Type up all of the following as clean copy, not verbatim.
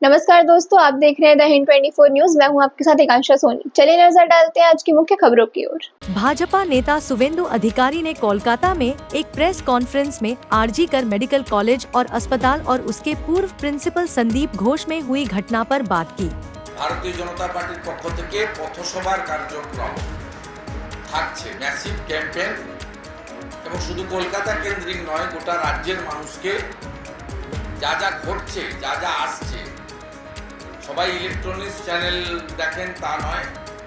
नमस्कार दोस्तों, आप देख रहे हैं द हिंद 24 न्यूज। मैं हूं आपके साथ एकांशा सोनी। चलिए नजर डालते हैं आज की मुख्य खबरों की ओर। भाजपा नेता शुवेंदु अधिकारी ने कोलकाता में एक प्रेस कॉन्फ्रेंस में आरजी कर मेडिकल कॉलेज और अस्पताल और उसके पूर्व प्रिंसिपल संदीप घोष में हुई घटना पर बात की। भारतीय जनता पार्टी पक्ष থেকে পথসভার কার্যক্রম থাকছে, ম্যাসিভ ক্যাম্পেইন এবং শুধু কলকাতা কেন্দ্রিক নয়, গোটা রাজ্যের মানুষকে যা যা ঘটছে, যা যা আসছে, সবাই ইলেকট্রনিক্স চ্যানেল দেখেন তা নয়,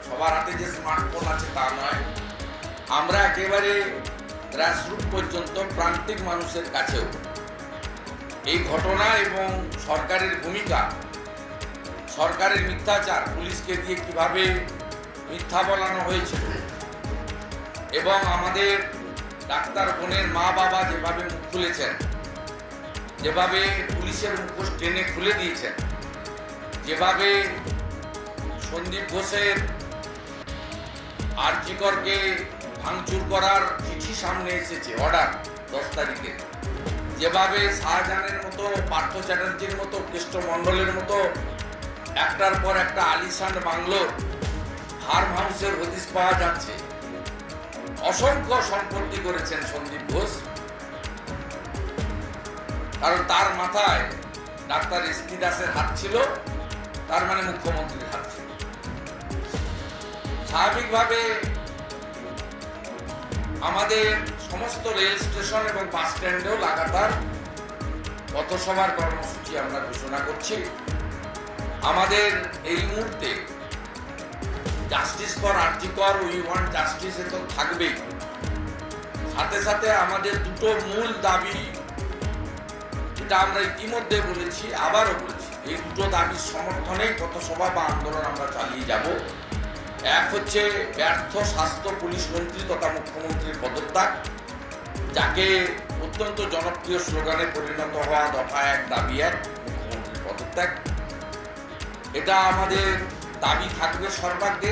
সবার হাতে যে স্মার্টফোন আছে তা নয়, আমরা একেবারে গ্রাসরুট পর্যন্ত প্রান্তিক মানুষের কাছেও এই ঘটনা এবং সরকারের ভূমিকা, সরকারের মিথ্যাচার, পুলিশকে দিয়ে কিভাবে মিথ্যা বলানো হয়েছিল এবং আমাদের ডাক্তার বোনের মা বাবা যেভাবে মুখ খুলেছেন, যেভাবে পুলিশের মুখোশ টেনে খুলে দিয়েছেন, যেভাবে সন্দীপ ঘোষের আরজি করকে ভাঙচুর করার চিঠি সামনে এসেছে, অর্ডার 10 তারিখে, যেভাবে শাহজাহানের মতো, পার্থ চ্যাটার্জির মতো, কৃষ্ণমণ্ডলের মতো একটার পর একটা আলিশান বাংলোর ফার্ম হাউসের হদিশ পাওয়া যাচ্ছে। অসংখ্য সম্পত্তি করেছেন সন্দীপ ঘোষ, কারণ তার মাথায় ডাক্তার এসপি দাসের হাত ছিল, তার মানে মুখ্যমন্ত্রীর হাত ছিল। স্বাভাবিকভাবে আমাদের সমস্ত রেল স্টেশন এবং বাস স্ট্যান্ডেও লাগাতার পথসভার কর্মসূচি আমরা ঘোষণা করছি। আমাদের এই মুহূর্তে জাস্টিস ফর আরজি কর, উই ওয়ান্ট জাস্টিস, এ তো থাকবেই। সাথে সাথে আমাদের দুটো মূল দাবি, যেটা আমরা ইতিমধ্যে বলেছি, আবারও বলছি, এই দুটো দাবির সমর্থনে পথসভা বা আন্দোলন আমরা চালিয়ে যাব। এক হচ্ছে ব্যর্থ স্বাস্থ্য পুলিশ মন্ত্রী তথা মুখ্যমন্ত্রীর পদত্যাগ, যাকে অত্যন্ত জনপ্রিয় স্লোগানে পরিণত হওয়া দফা 1 দাবি 1, মুখ্যমন্ত্রীর পদত্যাগ। এটা আমাদের দাবি থাকবে সর্বাগ্রে।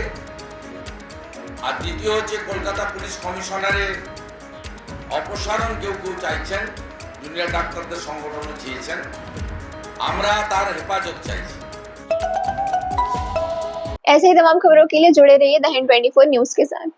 আর দ্বিতীয় হচ্ছে কলকাতা পুলিশ কমিশনারের অপসারণ কেউ কেউ চাইছেন, জুনিয়র ডাক্তারদের সংগঠনও চেয়েছেন, আমরা তার হেফাজত চাইছি। ऐसे ही तमाम खबरों के लिए जुड़े रहिए द हिंद 24 न्यूज के साथ।